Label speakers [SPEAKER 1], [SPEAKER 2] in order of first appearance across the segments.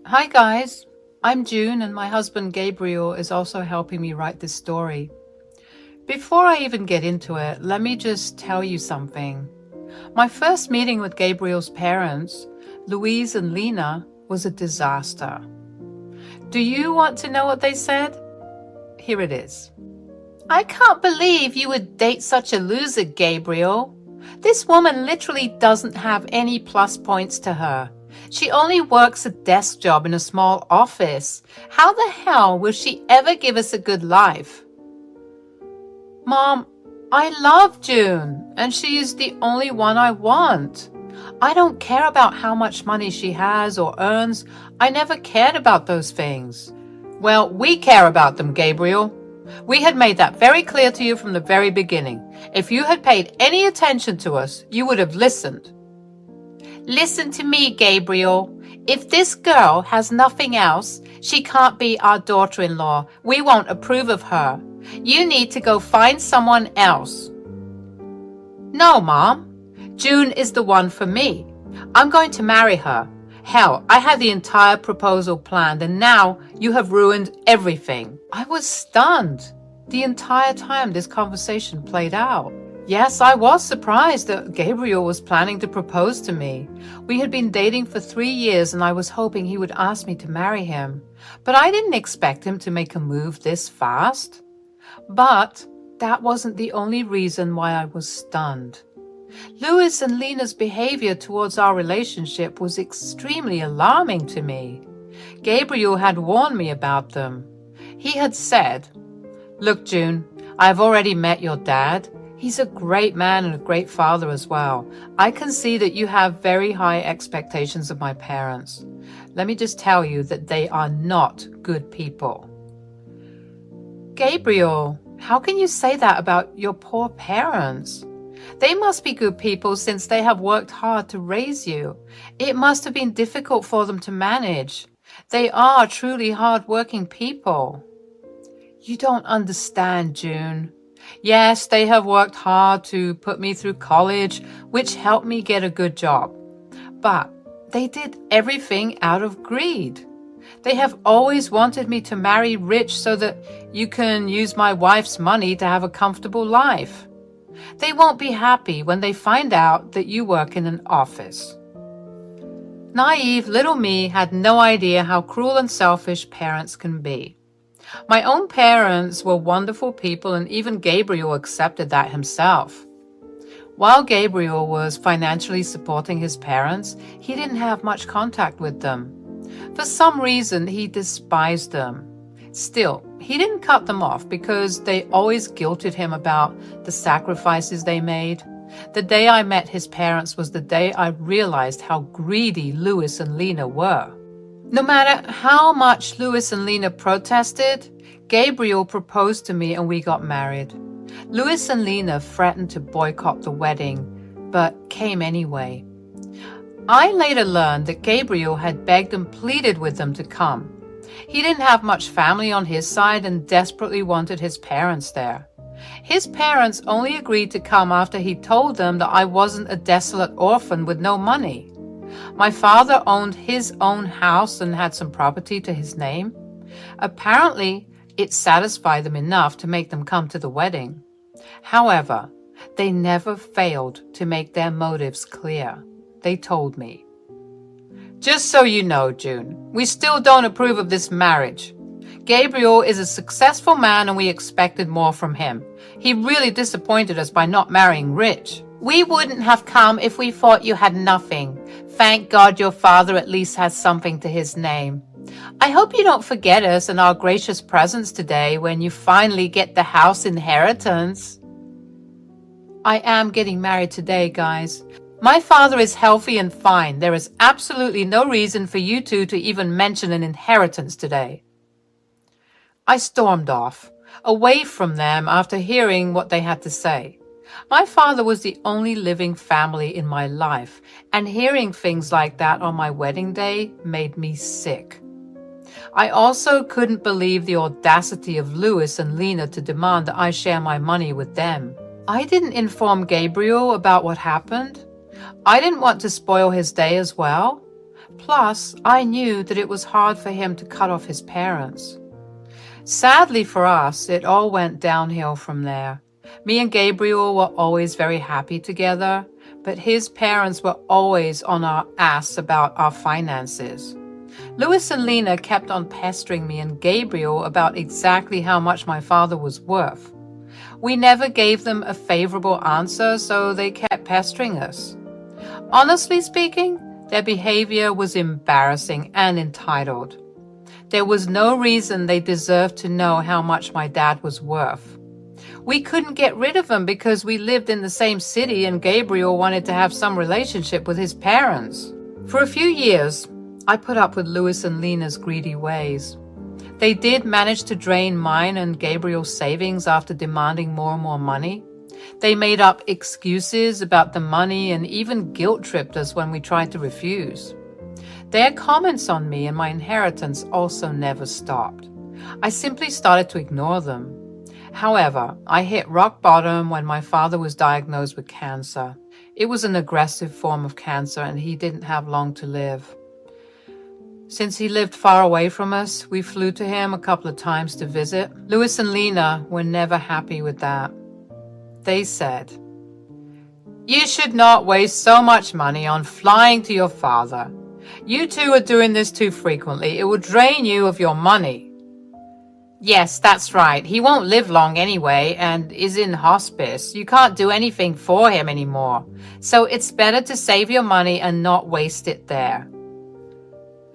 [SPEAKER 1] Hi guys, I'm June and my husband Gabriel is also helping me write this story. Before I even get into it, let me just tell you something. My first meeting with Gabriel's parents, Louise and Lena, was a disaster. Do you want to know what they said? Here it is. I can't believe you would date such a loser, Gabriel. This woman literally doesn't have any plus points to her. She only works a desk job in a small office. How the hell will she ever give us a good life? Mom, I love June, and she is the only one I want. I don't care about how much money she has or earns. I never cared about those things. Well, we care about them, Gabriel. We had made that very clear to you from the very beginning. If you had paid any attention to us, you would have listened. Listen to me, Gabriel. If this girl has nothing else, she can't be our daughter-in-law. We won't approve of her. You need to go find someone else. No, Mom. June is the one for me. I'm going to marry her. Hell, I had the entire proposal planned, and now you have ruined everything. I was stunned the entire time this conversation played out. Yes, I was surprised that Gabriel was planning to propose to me. We had been dating for 3 years and I was hoping he would ask me to marry him. But I didn't expect him to make a move this fast. But that wasn't the only reason why I was stunned. Louis and Lena's behavior towards our relationship was extremely alarming to me. Gabriel had warned me about them. He had said, "Look, June, I have already met your dad. He's a great man and a great father as well. I can see that you have very high expectations of my parents. Let me just tell you that they are not good people." Gabriel, how can you say that about your poor parents? They must be good people since they have worked hard to raise you. It must have been difficult for them to manage. They are truly hard-working people. You don't understand, June. Yes, they have worked hard to put me through college, which helped me get a good job. But they did everything out of greed. They have always wanted me to marry rich so that you can use my wife's money to have a comfortable life. They won't be happy when they find out that you work in an office. Naive little me had no idea how cruel and selfish parents can be. My own parents were wonderful people, and even Gabriel accepted that himself. While Gabriel was financially supporting his parents, he didn't have much contact with them. For some reason, he despised them. Still, he didn't cut them off because they always guilted him about the sacrifices they made. The day I met his parents was the day I realized how greedy Louis and Lena were. No matter how much Louis and Lena protested, Gabriel proposed to me and we got married. Louis and Lena threatened to boycott the wedding, but came anyway. I later learned that Gabriel had begged and pleaded with them to come. He didn't have much family on his side and desperately wanted his parents there. His parents only agreed to come after he told them that I wasn't a desolate orphan with no money. My father owned his own house and had some property to his name. Apparently, it satisfied them enough to make them come to the wedding. However, they never failed to make their motives clear. They told me, "Just so you know, June, we still don't approve of this marriage. Gabriel is a successful man and we expected more from him. He really disappointed us by not marrying rich. We wouldn't have come if we thought you had nothing. Thank God your father at least has something to his name. I hope you don't forget us and our gracious presence today when you finally get the house inheritance." I am getting married today, guys. My father is healthy and fine. There is absolutely no reason for you two to even mention an inheritance today. I stormed off, away from them after hearing what they had to say. My father was the only living family in my life, and hearing things like that on my wedding day made me sick. I also couldn't believe the audacity of Louis and Lena to demand that I share my money with them. I didn't inform Gabriel about what happened. I didn't want to spoil his day as well. Plus, I knew that it was hard for him to cut off his parents. Sadly for us, it all went downhill from there. Me and Gabriel were always very happy together, but his parents were always on our ass about our finances. Louis and Lena kept on pestering me and Gabriel about exactly how much my father was worth. We never gave them a favorable answer, so they kept pestering us. Honestly speaking, their behavior was embarrassing and entitled. There was no reason they deserved to know how much my dad was worth. We couldn't get rid of him because we lived in the same city and Gabriel wanted to have some relationship with his parents. For a few years, I put up with Louis and Lena's greedy ways. They did manage to drain mine and Gabriel's savings after demanding more and more money. They made up excuses about the money and even guilt-tripped us when we tried to refuse. Their comments on me and my inheritance also never stopped. I simply started to ignore them. However, I hit rock bottom when my father was diagnosed with cancer. It was an aggressive form of cancer and he didn't have long to live. Since he lived far away from us, we flew to him a couple of times to visit. Louis and Lena were never happy with that. They said, "You should not waste so much money on flying to your father. You two are doing this too frequently. It will drain you of your money." "Yes, that's right. He won't live long anyway and is in hospice. You can't do anything for him anymore. So it's better to save your money and not waste it there."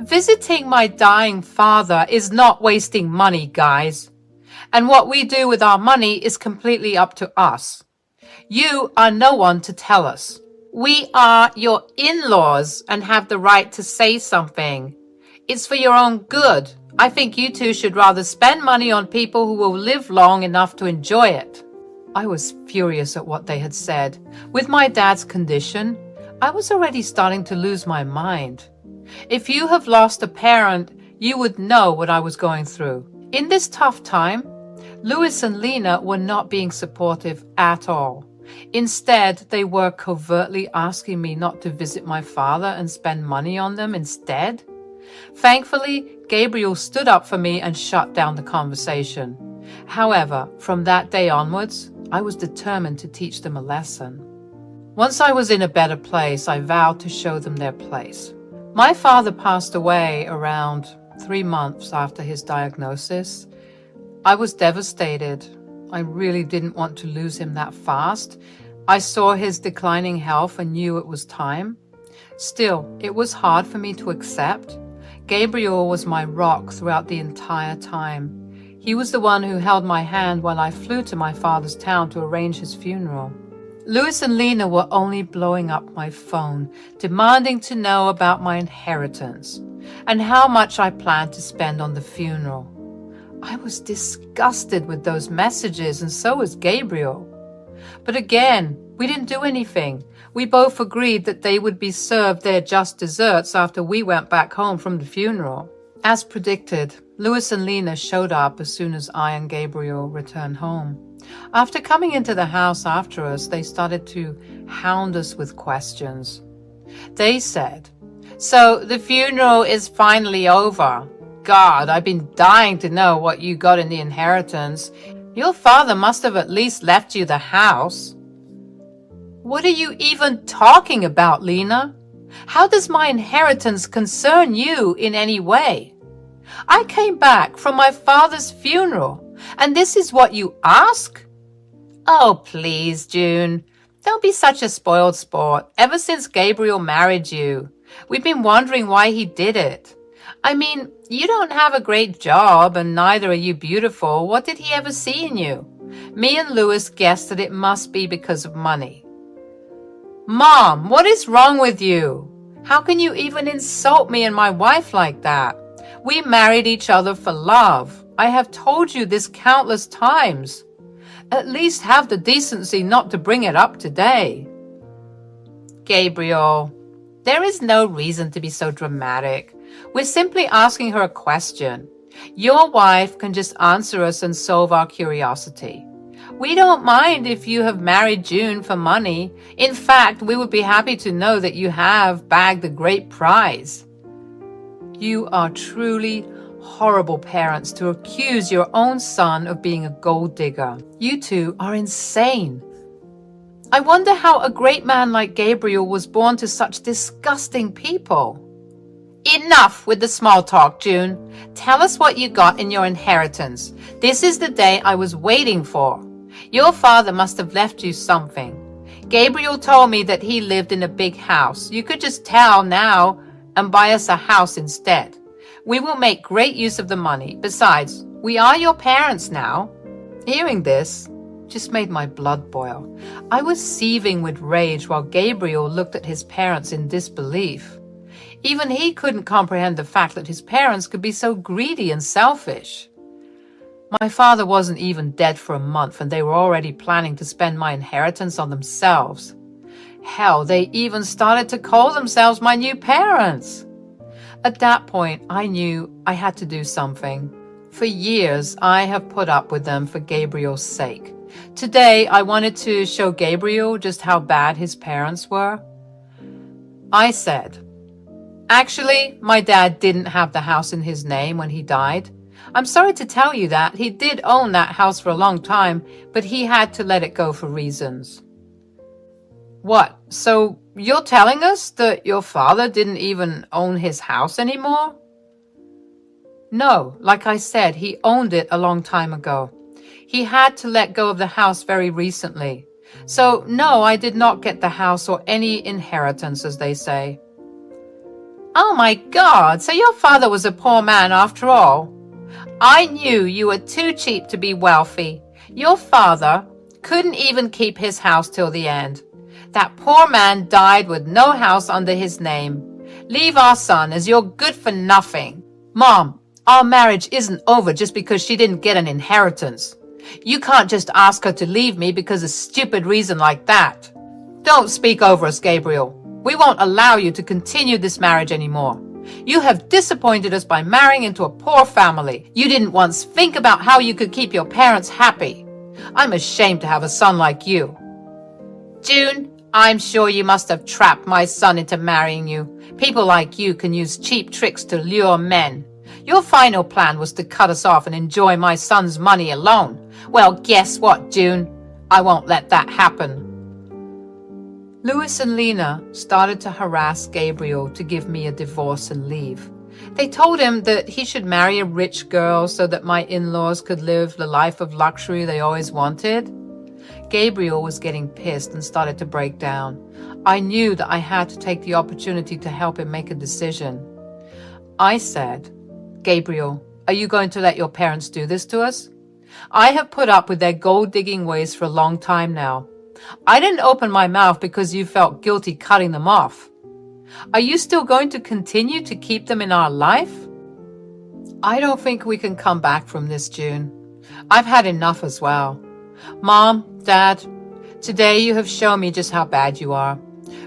[SPEAKER 1] Visiting my dying father is not wasting money, guys. And what we do with our money is completely up to us. You are no one to tell us. We are your in-laws and have the right to say something. It's for your own good. I think you two should rather spend money on people who will live long enough to enjoy it. I was furious at what they had said. With my dad's condition, I was already starting to lose my mind. If you have lost a parent, you would know what I was going through. In this tough time, Louis and Lena were not being supportive at all. Instead, they were covertly asking me not to visit my father and spend money on them instead. Thankfully, Gabriel stood up for me and shut down the conversation. However, from that day onwards, I was determined to teach them a lesson. Once I was in a better place, I vowed to show them their place. My father passed away around 3 months after his diagnosis. I was devastated. I really didn't want to lose him that fast. I saw his declining health and knew it was time. Still, it was hard for me to accept. Gabriel was my rock throughout the entire time. He was the one who held my hand while I flew to my father's town to arrange his funeral. Louis and Lena were only blowing up my phone, demanding to know about my inheritance and how much I planned to spend on the funeral. I was disgusted with those messages, and so was Gabriel. But again, we didn't do anything. We both agreed that they would be served their just desserts after we went back home from the funeral. As predicted, Louis and Lena showed up as soon as I and Gabriel returned home. After coming into the house after us, they started to hound us with questions. They said, "So the funeral is finally over. God, I've been dying to know what you got in the inheritance. Your father must have at least left you the house." "What are you even talking about, Lena? How does my inheritance concern you in any way? I came back from my father's funeral, and this is what you ask?" "Oh, please, June. Don't be such a spoiled sport. Ever since Gabriel married you, we've been wondering why he did it. I mean, you don't have a great job, and neither are you beautiful. What did he ever see in you?" Me and Louis guessed that it must be because of money. "Mom, what is wrong with you? How can you even insult me and my wife like that? We married each other for love. I have told you this countless times. At least have the decency not to bring it up today." "Gabriel, there is no reason to be so dramatic. We're simply asking her a question. Your wife can just answer us and solve our curiosity. We don't mind if you have married June for money. In fact, we would be happy to know that you have bagged a great prize." You are truly horrible parents to accuse your own son of being a gold digger. You two are insane. I wonder how a great man like Gabriel was born to such disgusting people. Enough with the small talk, June. Tell us what you got in your inheritance. This is the day I was waiting for. Your father must have left you something. Gabriel told me that he lived in a big house. You could just tell now and buy us a house instead. We will make great use of the money. Besides, we are your parents now. Hearing this just made my blood boil. I was seething with rage while Gabriel looked at his parents in disbelief. Even he couldn't comprehend the fact that his parents could be so greedy and selfish. My father wasn't even dead for a month, and they were already planning to spend my inheritance on themselves. Hell, they even started to call themselves my new parents. At that point, I knew I had to do something. For years, I have put up with them for Gabriel's sake. Today, I wanted to show Gabriel just how bad his parents were. I said, actually, my dad didn't have the house in his name when he died. I'm sorry to tell you that. He did own that house for a long time, but he had to let it go for reasons. What? So you're telling us that your father didn't even own his house anymore? No, like I said, he owned it a long time ago. He had to let go of the house very recently. So no, I did not get the house or any inheritance, as they say. Oh my God, so your father was a poor man after all. I knew you were too cheap to be wealthy. Your father couldn't even keep his house till the end. That poor man died with no house under his name. Leave our son, as you're good for nothing. Mom, our marriage isn't over just because she didn't get an inheritance. You can't just ask her to leave me because of a stupid reason like that. Don't speak over us, Gabriel. We won't allow you to continue this marriage anymore. You have disappointed us by marrying into a poor family. You didn't once think about how you could keep your parents happy. I'm ashamed to have a son like you. June, I'm sure you must have trapped my son into marrying you. People like you can use cheap tricks to lure men. Your final plan was to cut us off and enjoy my son's money alone. Well, guess what, June? I won't let that happen. Louis and Lena started to harass Gabriel to give me a divorce and leave. They told him that he should marry a rich girl so that my in-laws could live the life of luxury they always wanted. Gabriel was getting pissed and started to break down. I knew that I had to take the opportunity to help him make a decision. I said, Gabriel, are you going to let your parents do this to us? I have put up with their gold-digging ways for a long time now. I didn't open my mouth because you felt guilty cutting them off. Are you still going to continue to keep them in our life? I don't think we can come back from this, June. I've had enough as well. Mom, Dad, today you have shown me just how bad you are.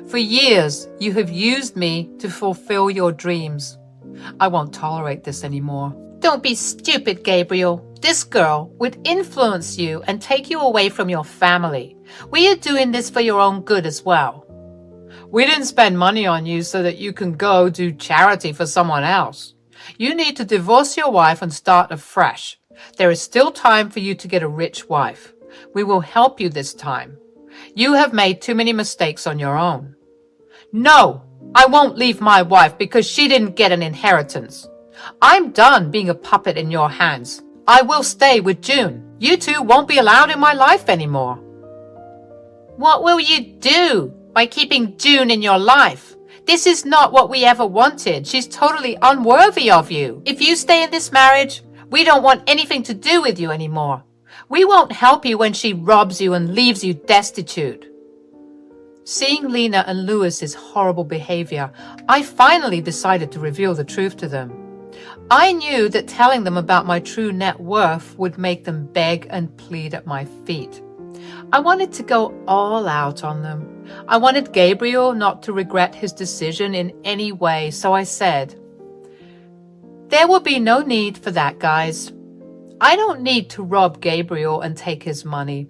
[SPEAKER 1] For years, you have used me to fulfill your dreams. I won't tolerate this anymore. Don't be stupid, Gabriel. This girl would influence you and take you away from your family. We are doing this for your own good as well. We didn't spend money on you so that you can go do charity for someone else. You need to divorce your wife and start afresh. There is still time for you to get a rich wife. We will help you this time. You have made too many mistakes on your own. No, I won't leave my wife because she didn't get an inheritance. I'm done being a puppet in your hands. I will stay with June. You two won't be allowed in my life anymore. What will you do by keeping June in your life? This is not what we ever wanted. She's totally unworthy of you. If you stay in this marriage, we don't want anything to do with you anymore. We won't help you when she robs you and leaves you destitute. Seeing Lena and Louis's horrible behavior, I finally decided to reveal the truth to them. I knew that telling them about my true net worth would make them beg and plead at my feet. I wanted to go all out on them. I wanted Gabriel not to regret his decision in any way, so I said, "There will be no need for that, guys. I don't need to rob Gabriel and take his money.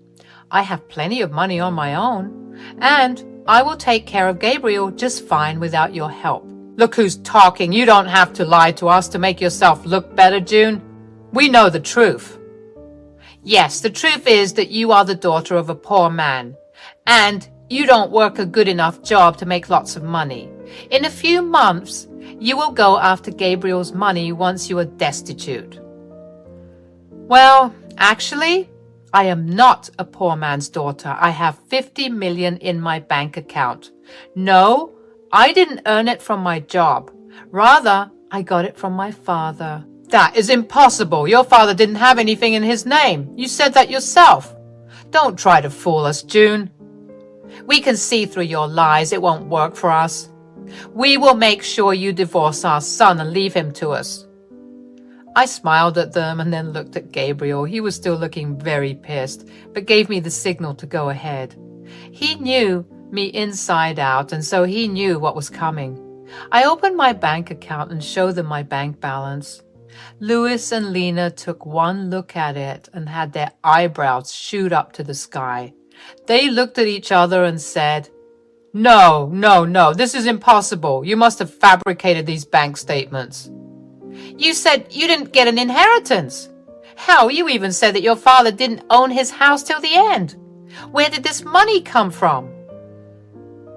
[SPEAKER 1] I have plenty of money on my own, and I will take care of Gabriel just fine without your help. Look who's talking. You don't have to lie to us to make yourself look better, June. We know the truth. Yes, the truth is that you are the daughter of a poor man, and you don't work a good enough job to make lots of money. In a few months, you will go after Gabriel's money once you are destitute. Well, actually, I am not a poor man's daughter. I have 50 million in my bank account. No, I didn't earn it from my job. Rather, I got it from my father. That is impossible. Your father didn't have anything in his name. You said that yourself. Don't try to fool us, June. We can see through your lies. It won't work for us. We will make sure you divorce our son and leave him to us. I smiled at them and then looked at Gabriel. He was still looking very pissed, but gave me the signal to go ahead. He knew me inside out, and so he knew what was coming. I opened my bank account and showed them my bank balance. Louis and Lena took one look at it and had their eyebrows shoot up to the sky. They looked at each other and said, No, this is impossible. You must have fabricated these bank statements. You said you didn't get an inheritance. Hell, you even said that your father didn't own his house till the end. Where did this money come from?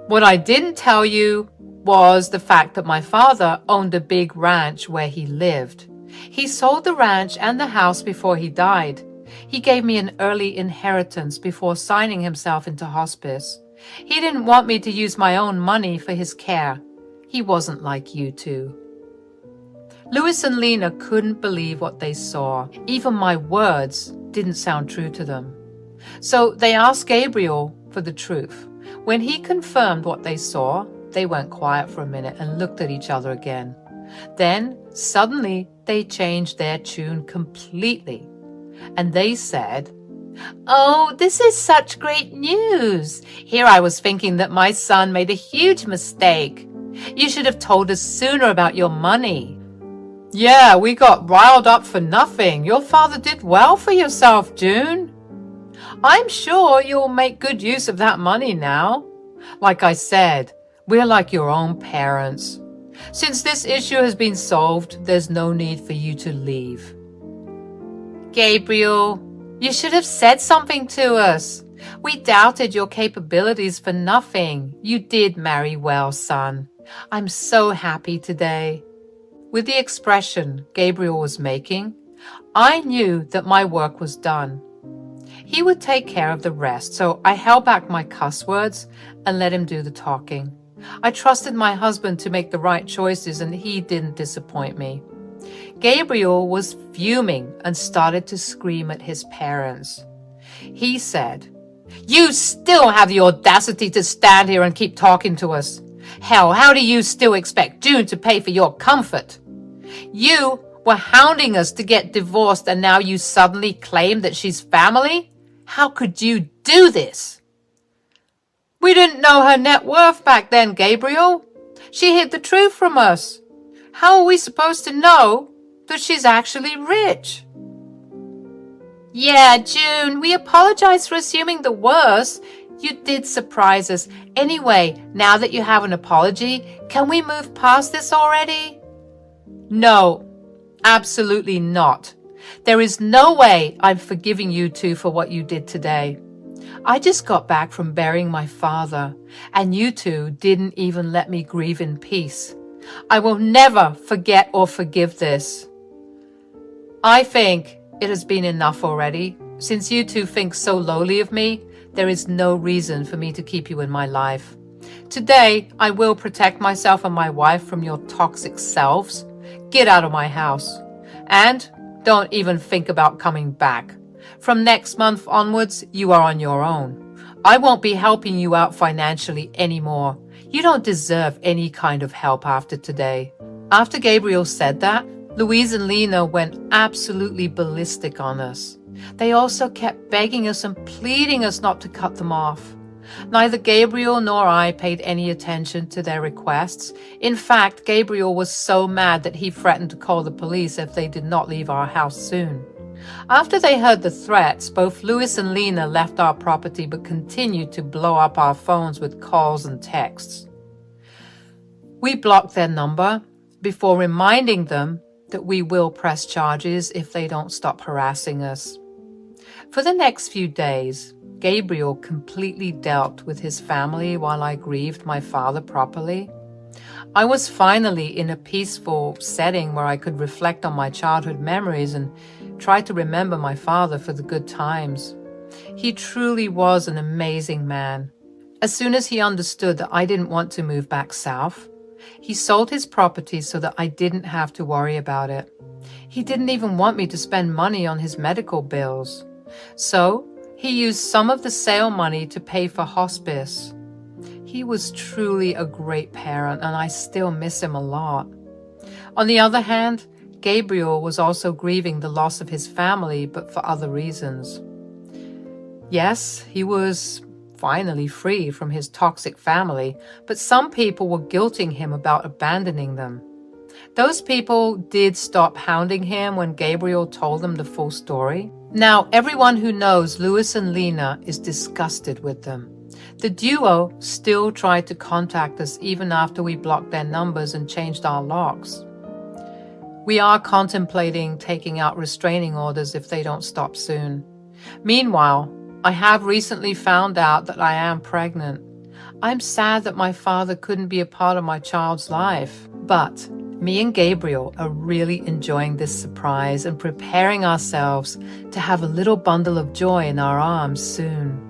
[SPEAKER 1] What I didn't tell you was the fact that my father owned a big ranch where he lived. He sold the ranch and the house before he died. He gave me an early inheritance before signing himself into hospice. He didn't want me to use my own money for his care. He wasn't like you two. Louis and Lena couldn't believe what they saw. Even my words didn't sound true to them. So they asked Gabriel for the truth. When he confirmed what they saw, they went quiet for a minute and looked at each other again. Then, suddenly, they changed their tune completely. And they said, Oh, this is such great news. Here I was thinking that my son made a huge mistake. You should have told us sooner about your money. Yeah, we got riled up for nothing. Your father did well for yourself, June. I'm sure you'll make good use of that money now. Like I said, we're like your own parents. Since this issue has been solved, there's no need for you to leave. Gabriel, you should have said something to us. We doubted your capabilities for nothing. You did marry well, son. I'm so happy today. With the expression Gabriel was making, I knew that my work was done. He would take care of the rest, so I held back my cuss words and let him do the talking. I trusted my husband to make the right choices, and he didn't disappoint me. Gabriel was fuming and started to scream at his parents. He said, You still have the audacity to stand here and keep talking to us. Hell, how do you still expect June to pay for your comfort? You were hounding us to get divorced, and now you suddenly claim that she's family? How could you do this? We didn't know her net worth back then, Gabriel. She hid the truth from us. How are we supposed to know that she's actually rich? Yeah, June, we apologize for assuming the worst. You did surprise us. Anyway, now that you have an apology, can we move past this already? No, absolutely not. There is no way I'm forgiving you two for what you did today. I just got back from burying my father, and you two didn't even let me grieve in peace. I will never forget or forgive this. I think it has been enough already. Since you two think so lowly of me, there is no reason for me to keep you in my life. Today, I will protect myself and my wife from your toxic selves. Get out of my house. And don't even think about coming back. From next month onwards, you are on your own. I won't be helping you out financially anymore. You don't deserve any kind of help after today. After Gabriel said that, Louise and Lena went absolutely ballistic on us. They also kept begging us and pleading us not to cut them off. Neither Gabriel nor I paid any attention to their requests. In fact, Gabriel was so mad that he threatened to call the police if they did not leave our house soon. After they heard the threats, both Louis and Lena left our property but continued to blow up our phones with calls and texts. We block their number before reminding them that we will press charges if they don't stop harassing us. For the next few days, Gabriel completely dealt with his family while I grieved my father properly. I was finally in a peaceful setting where I could reflect on my childhood memories and try to remember my father for the good times. He truly was an amazing man. As soon as he understood that I didn't want to move back south, he sold his property so that I didn't have to worry about it. He didn't even want me to spend money on his medical bills. So he used some of the sale money to pay for hospice. He was truly a great parent, and I still miss him a lot. On the other hand, Gabriel was also grieving the loss of his family, but for other reasons. Yes, he was finally free from his toxic family, but some people were guilting him about abandoning them. Those people did stop hounding him when Gabriel told them the full story. Now, everyone who knows Louis and Lena is disgusted with them. The duo still tried to contact us even after we blocked their numbers and changed our locks. We are contemplating taking out restraining orders if they don't stop soon. Meanwhile, I have recently found out that I am pregnant. I'm sad that my father couldn't be a part of my child's life, but me and Gabriel are really enjoying this surprise and preparing ourselves to have a little bundle of joy in our arms soon.